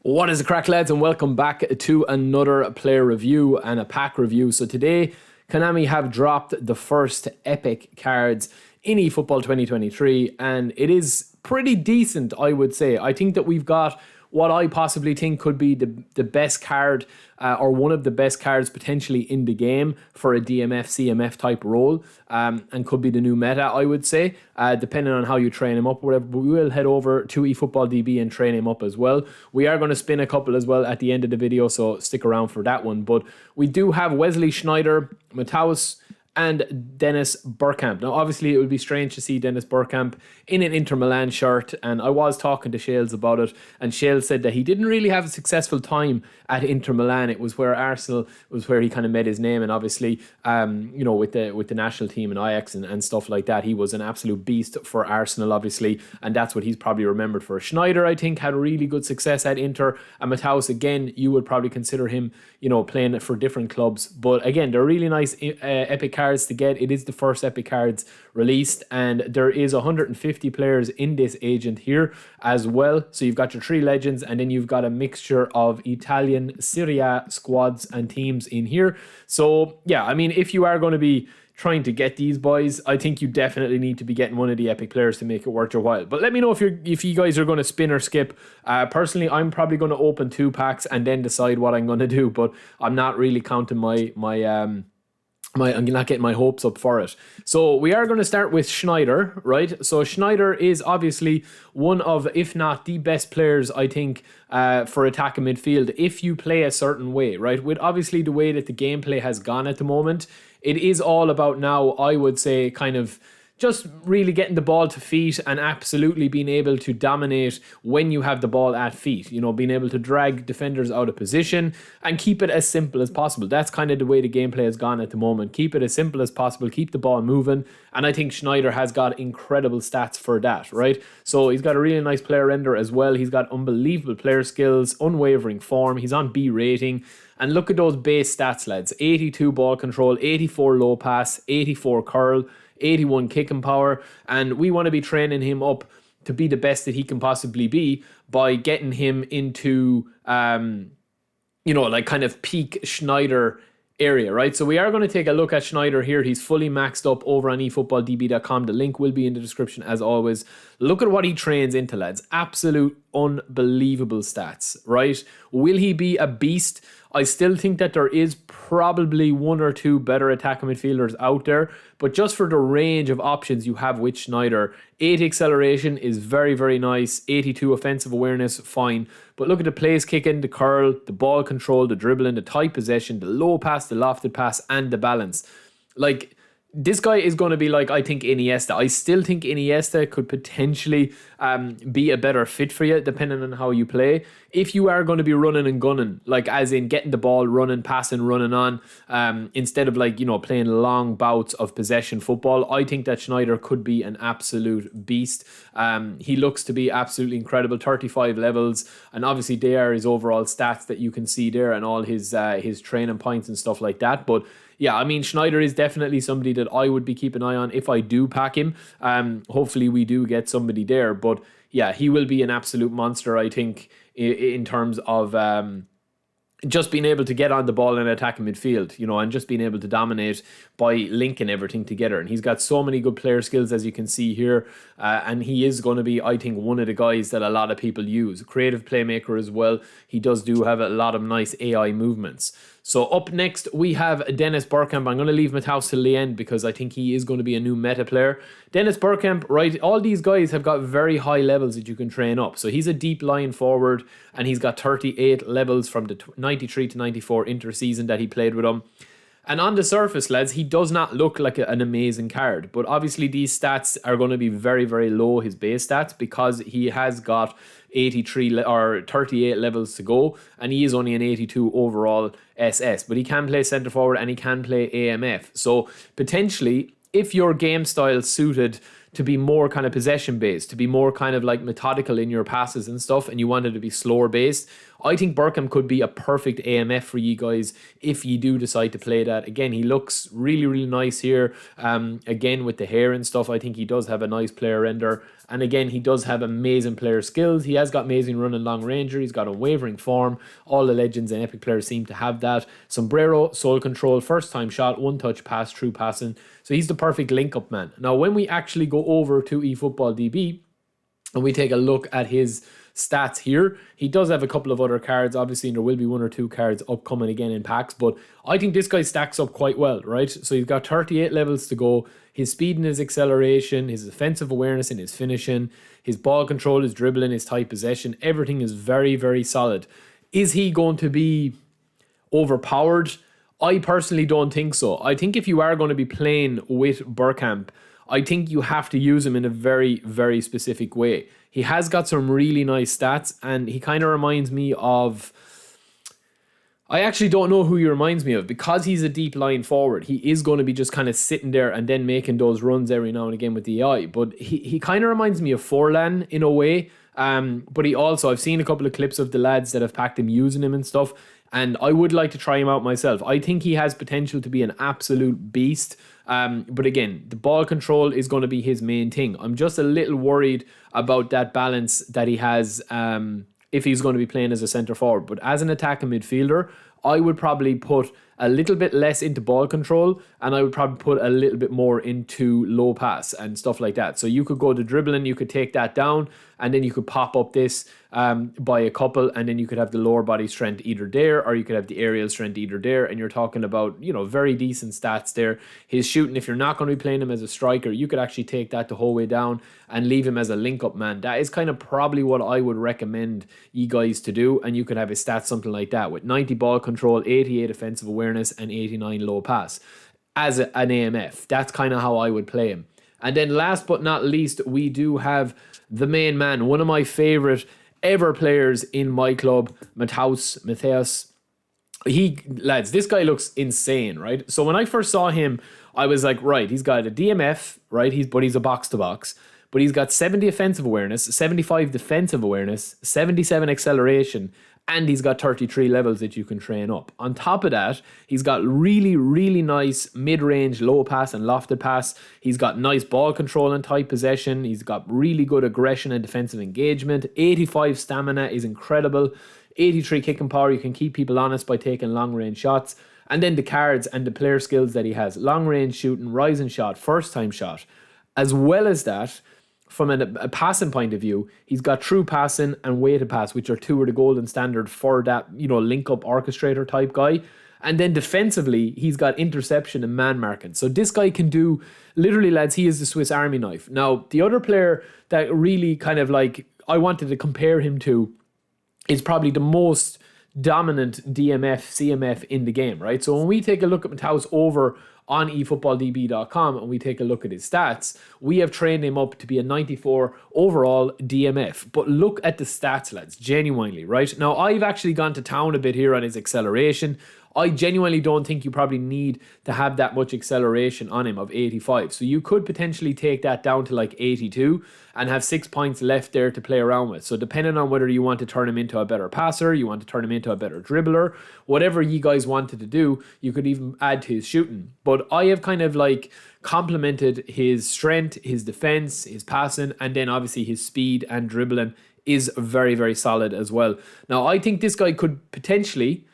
What is the crack, lads, and welcome back to another player review and a pack review. So today, Konami have dropped the first epic cards in eFootball 2023, and it is pretty decent, I would say. I think that we've got what I possibly think could be the best card or one of the best cards potentially in the game for a DMF, CMF type role, and could be the new meta, I would say, depending on how you train him up or whatever. But we will head over to eFootball DB and train him up as well. We are going to spin a couple as well at the end of the video, so stick around for that one. But we do have Wesley Schneider, MATTHAUS, and Dennis BERGKAMP. Now, obviously, it would be strange to see Dennis BERGKAMP in an Inter Milan shirt, and I was talking to Shales about it, and Shales said that he didn't really have a successful time at Inter Milan. It was where Arsenal was where he kind of made his name, and obviously, with the national team and Ajax and stuff like that, he was an absolute beast for Arsenal, obviously, and that's what he's probably remembered for. Schneider, I think, had really good success at Inter, and MATTHAUS, again, you would probably consider him, playing for different clubs, but again, they're really nice epic cards to get. It is the first epic cards released, and there is 150 players in this agent here as well. So you've got your three legends, and then you've got a mixture of Italian Serie A squads and teams in here. So yeah, I mean, if you are going to be trying to get these boys, I think you definitely need to be getting one of the epic players to make it worth your while. But let me know if you guys are going to spin or skip. Personally, I'm probably going to open 2 packs and then decide what I'm going to do, but I'm not really counting I'm not getting my hopes up for it. So we are going to start with Schneider, right? So Schneider is obviously one of, if not the best players, I think, for attacking midfield if you play a certain way, right? With obviously the way that the gameplay has gone at the moment, it is all about now, I would say, kind of just really getting the ball to feet and absolutely being able to dominate when you have the ball at feet. Being able to drag defenders out of position and keep it as simple as possible. That's kind of the way the gameplay has gone at the moment. Keep it as simple as possible, keep the ball moving. And I think Schneider has got incredible stats for that, right? So he's got a really nice player render as well. He's got unbelievable player skills, unwavering form. He's on B rating. And look at those base stats, lads. 82 ball control, 84 low pass, 84 curl, 81 kicking power, and we want to be training him up to be the best that he can possibly be by getting him into kind of peak Schneider area, right? So we are going to take a look at Schneider here. He's fully maxed up over on eFootballDB.com. The link will be in the description as always. Look at what he trains into, lads. Absolute unbelievable stats, right? Will he be a beast? I still think that there is probably 1 or 2 better attacking midfielders out there, but just for the range of options you have with Schneider, 8 acceleration is very, very nice. 82 offensive awareness, fine. But look at the place kicking, the curl, the ball control, the dribbling, the tight possession, the low pass, the lofted pass, and the balance. Like, this guy is going to be like, I think, Iniesta. I still think Iniesta could potentially be a better fit for you, depending on how you play. If you are going to be running and gunning, like as in getting the ball, running, passing, running on, instead of playing long bouts of possession football, I think that Schneider could be an absolute beast. He looks to be absolutely incredible, 35 levels, and obviously they are his overall stats that you can see there and all his training points and stuff like that. But yeah, I mean, Schneider is definitely somebody that I would be keeping an eye on if I do pack him. Hopefully we do get somebody there. But yeah, he will be an absolute monster, I think, in terms of just being able to get on the ball and attack in midfield, and just being able to dominate by linking everything together. And he's got so many good player skills, as you can see here. And he is going to be, I think, one of the guys that a lot of people use. Creative playmaker as well. He does have a lot of nice AI movements. So up next, we have Dennis BERGKAMP. I'm going to leave MATTHAUS till the end because I think he is going to be a new meta player. Dennis BERGKAMP, right, all these guys have got very high levels that you can train up. So he's a deep line forward, and he's got 38 levels from the 93 to 94 inter-season that he played with him. And on the surface, lads, he does not look like an amazing card. But obviously these stats are going to be very, very low, his base stats, because he has got 83 or 38 levels to go, and he is only an 82 overall SS. But he can play centre forward and he can play AMF. So potentially, if your game style suited to be more kind of possession based, to be more kind of like methodical in your passes and stuff, and you wanted to be slower based, I think BERGKAMP could be a perfect AMF for you guys if you do decide to play that. Again, he looks really, really nice here. Again, with the hair and stuff, I think he does have a nice player render. And again, he does have amazing player skills. He has got amazing run and long ranger. He's got unwavering form. All the legends and epic players seem to have that. Sombrero, soul control, first time shot, one touch pass, true passing. So he's the perfect link up man. Now, when we actually go over to eFootball DB and we take a look at his stats here, he does have a couple of other cards, obviously, and there will be 1 or 2 cards upcoming again in packs, but I think this guy stacks up quite well, right? So he's got 38 levels to go. His speed and his acceleration, his offensive awareness and his finishing, his ball control, his dribbling, his tight possession, everything is very, very solid. Is he going to be overpowered? I personally don't think so. I think if you are going to be playing with BERGKAMP, I think you have to use him in a very, very specific way. He has got some really nice stats, and he kind of reminds me of... I actually don't know who he reminds me of. Because he's a deep line forward, he is going to be just kind of sitting there and then making those runs every now and again with the eye. But he kind of reminds me of Forlan in a way. But he also, I've seen a couple of clips of the lads that have packed him using him and stuff, and I would like to try him out myself. I think he has potential to be an absolute beast. But again, the ball control is going to be his main thing. I'm just a little worried about that balance that he has if he's going to be playing as a centre forward. But as an attacking midfielder, I would probably put a little bit less into ball control, and I would probably put a little bit more into low pass and stuff like that. So you could go to dribbling, you could take that down, and then you could pop up this by a couple, and then you could have the lower body strength either there, or you could have the aerial strength either there, and you're talking about, you know, very decent stats there. His shooting, if you're not going to be playing him as a striker, you could actually take that the whole way down and leave him as a link-up man. That is kind of probably what I would recommend you guys to do, and you could have his stats something like that, with 90 ball control, 88 offensive awareness, and 89 low pass as an AMF. That's kind of how I would play him. And then last but not least, we do have the main man, one of my favorite ever players in my club, Matthaus. Lads, this guy looks insane, right? So when I first saw him, I was like, right, he's got a DMF, right? But he's a box to box. But he's got 70 offensive awareness, 75 defensive awareness, 77 acceleration, and he's got 33 levels that you can train up. On top of that, he's got really, really nice mid-range low pass and lofted pass. He's got nice ball control and tight possession. He's got really good aggression and defensive engagement. 85 stamina is incredible. 83 kicking power. You can keep people honest by taking long-range shots. And then the cards and the player skills that he has. Long-range shooting, rising shot, first-time shot. As well as that, from a passing point of view, he's got true passing and weighted pass, which are two of the golden standard for that, you know, link-up orchestrator type guy. And then defensively, he's got interception and man marking. So this guy can do, literally, lads, he is the Swiss Army knife. Now, the other player that really kind of like I wanted to compare him to is probably the most dominant DMF, CMF in the game, right? So when we take a look at Matthaus over on eFootballDB.com and we take a look at his stats, we have trained him up to be a 94 overall DMF. But look at the stats, lads, genuinely, right? Now, I've actually gone to town a bit here on his acceleration. I genuinely don't think you probably need to have that much acceleration on him of 85. So you could potentially take that down to like 82 and have 6 points left there to play around with. So depending on whether you want to turn him into a better passer, you want to turn him into a better dribbler, whatever you guys wanted to do, you could even add to his shooting. But I have kind of like complemented his strength, his defense, his passing, and then obviously his speed and dribbling is very, very solid as well. Now, I think this guy could potentially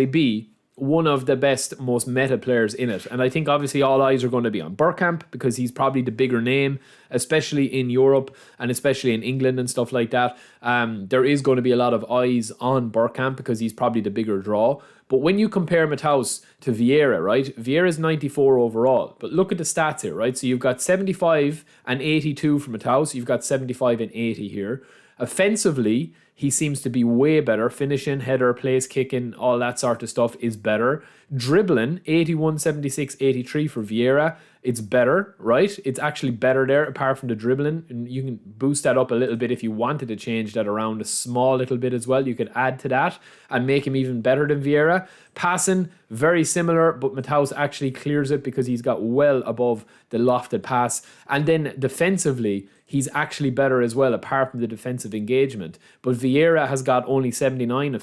be one of the best, most meta players in it. And I think obviously all eyes are going to be on BERGKAMP because he's probably the bigger name, especially in Europe and especially in England and stuff like that. There is going to be a lot of eyes on BERGKAMP because he's probably the bigger draw. But when you compare Matthaus to Vieira, right? Vieira's 94 overall. But look at the stats here, right? So you've got 75 and 82 for Matthaus. You've got 75 and 80 here. Offensively, he seems to be way better. Finishing, header, place kicking, all that sort of stuff is better. Dribbling, 81, 76, 83 for Vieira. it's better, right? It's actually better there apart from the dribbling. And you can boost that up a little bit if you wanted to change that around a small little bit as well. You could add to that and make him even better than Vieira. Passing, very similar, but MATTHAUS actually clears it because he's got well above the lofted pass. And then defensively, he's actually better as well, apart from the defensive engagement. But Vieira has got only 79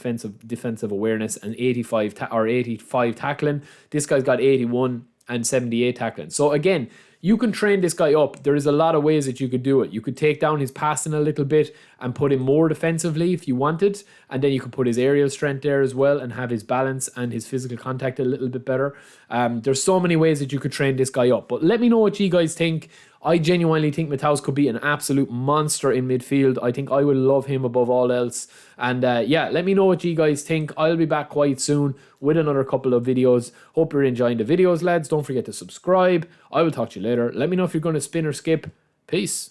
defensive awareness and 85 tackling. This guy's got 81 and 78 tackling. So again, you can train this guy up. There is a lot of ways that you could do it. You could take down his passing a little bit and put him more defensively if you wanted. And then you could put his aerial strength there as well and have his balance and his physical contact a little bit better. There's so many ways that you could train this guy up. But let me know what you guys think. I genuinely think MATTHAUS could be an absolute monster in midfield. I think I would love him above all else. And yeah, let me know what you guys think. I'll be back quite soon with another couple of videos. Hope you're enjoying the videos, lads. Don't forget to subscribe. I will talk to you later. Let me know if you're going to spin or skip. Peace.